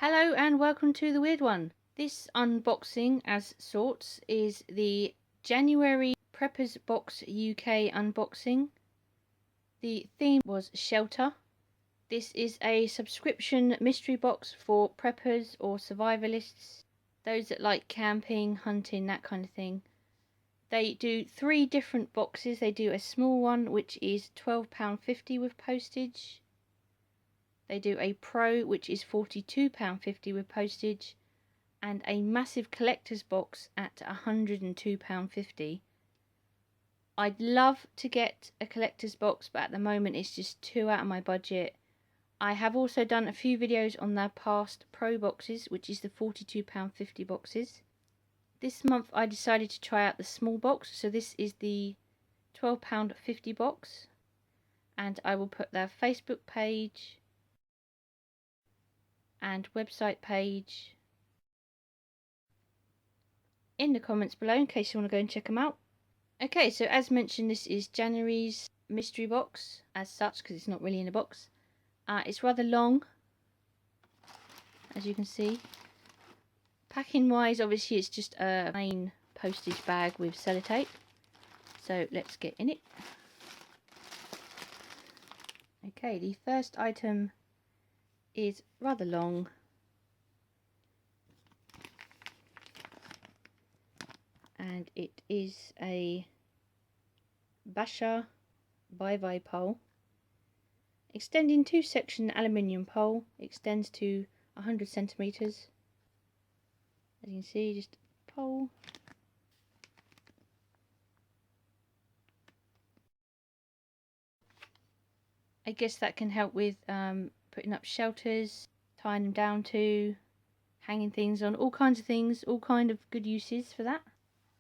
Hello and welcome to the weird one. This unboxing as sorts is the January Preppers Box UK unboxing. The theme was shelter. This is a subscription mystery box for preppers or survivalists, those that like camping, hunting, that kind of thing. They do 3 different boxes. They do a small one which is £12.50 with postage. They do a Pro, which is £42.50 with postage, and a massive collector's box at £102.50. I'd love to get a collector's box, but at the moment it's just too out of my budget. I have also done a few videos on their past Pro boxes, which is the £42.50 boxes. This month I decided to try out the small box, so this is the £12.50 box, and I will put their Facebook page and website page in the comments below in case you want to go and check them out. Okay, so as mentioned, this is January's mystery box as such, because it's not really in a box. It's rather long, as you can see. Packing wise, obviously it's just a plain postage bag with sellotape, so let's get in it. Okay, the first item is rather long. And it is a Basha Bye pole, extending 2-section aluminium pole, extends to 100 centimeters. As you can see, just a pole. I guess that can help with putting up shelters, tying them down to, hanging things on, all kinds of things, all kind of good uses for that.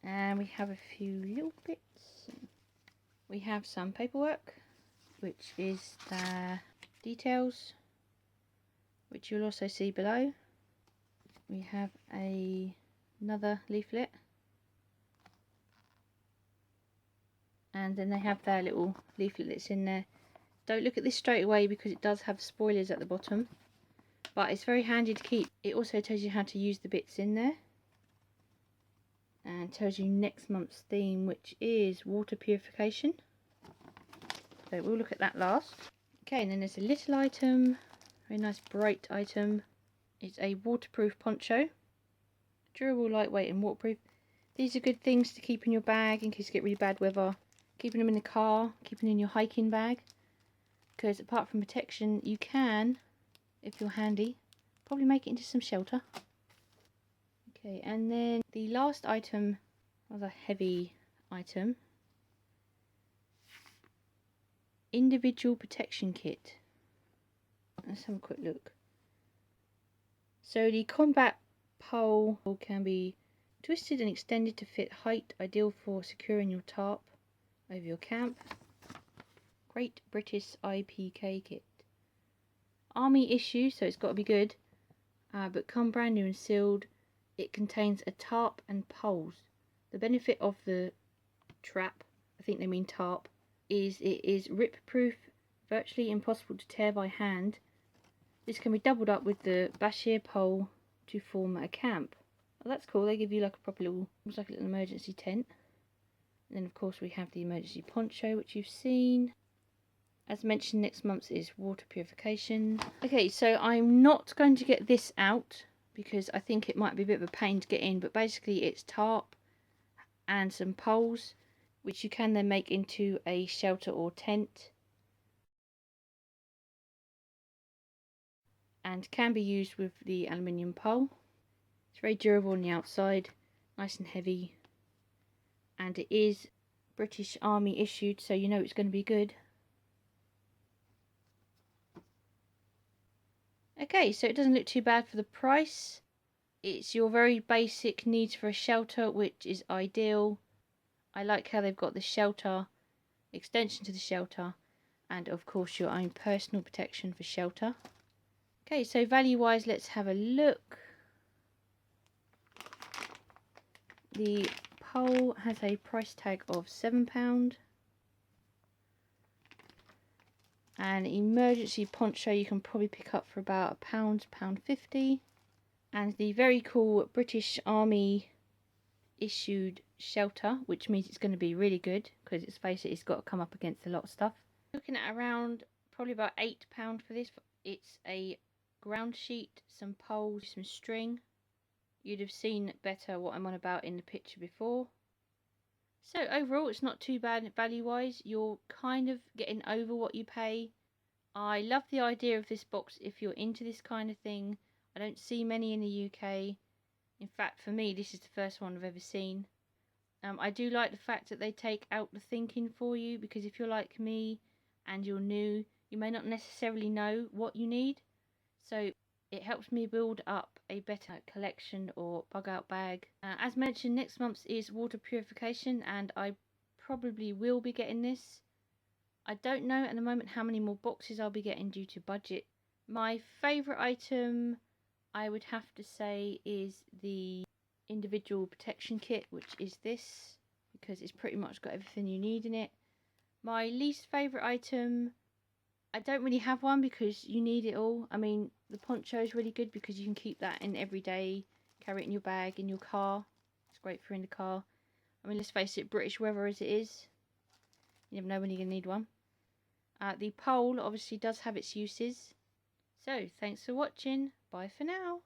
And we have a few little bits. We have some paperwork, which is the details, which you'll also see below. We have another leaflet, and then they have their little leaflet that's in there. Don't look at this straight away because it does have spoilers at the bottom, but it's very handy to keep. It also tells you how to use the bits in there, and tells you next month's theme, which is water purification. So we'll look at that last. Okay, and then there's a little item, very nice bright item. It's a waterproof poncho. Durable, lightweight and waterproof. These are good things to keep in your bag in case you get really bad weather. Keeping them in the car, keeping in your hiking bag. Because apart from protection, you can, if you're handy, probably make it into some shelter. Okay, and then the last item, rather heavy item, individual protection kit. Let's have a quick look. So the combat pole can be twisted and extended to fit height, ideal for securing your tarp over your camp. Great British IPK kit. Army issue, so it's got to be good, but come brand new and sealed. It contains a tarp and poles. The benefit of the trap, I think they mean tarp, is it is rip proof, virtually impossible to tear by hand. This can be doubled up with the Bashir pole to form a camp. Well, that's cool. They give you like a proper little, almost like a little emergency tent. And then of course we have the emergency poncho, which you've seen. As mentioned, next month is water purification. Okay, so I'm not going to get this out because I think it might be a bit of a pain to get in, but basically it's tarp and some poles, which you can then make into a shelter or tent, and can be used with the aluminium pole. It's very durable on the outside, nice and heavy, and it is British Army issued, so you know it's going to be good. Okay, so it doesn't look too bad for the price. It's your very basic needs for a shelter, which is ideal. I like how they've got the shelter, extension to the shelter, and of course your own personal protection for shelter. Okay, so value wise, let's have a look. The pole has a price tag of £7. An emergency poncho you can probably pick up for about £1, £1.50. and the very cool British Army issued shelter, which means it's going to be really good because let's face it, it's got to come up against a lot of stuff. Looking at around probably about £8 for this. It's a ground sheet, some poles, some string. You'd have seen better what I'm on about in the picture before. So overall, it's not too bad value-wise. You're kind of getting over what you pay. I love the idea of this box if you're into this kind of thing. I don't see many in the UK. In fact, for me, this is the first one I've ever seen. I do like the fact that they take out the thinking for you, because if you're like me and you're new, you may not necessarily know what you need. So it helps me build up a better collection or bug out bag. As mentioned, next month is water purification, and I probably will be getting this. I don't know at the moment how many more boxes I'll be getting due to budget. My favourite item, I would have to say, is the individual protection kit, which is this, because it's pretty much got everything you need in it. My least favourite item, I don't really have one because you need it all. I mean, the poncho is really good because you can keep that in every day, carry it in your bag, in your car. It's great for in the car. I mean, let's face it, British weather as it is, you never know when you're going to need one. The pole obviously does have its uses. So, thanks for watching. Bye for now.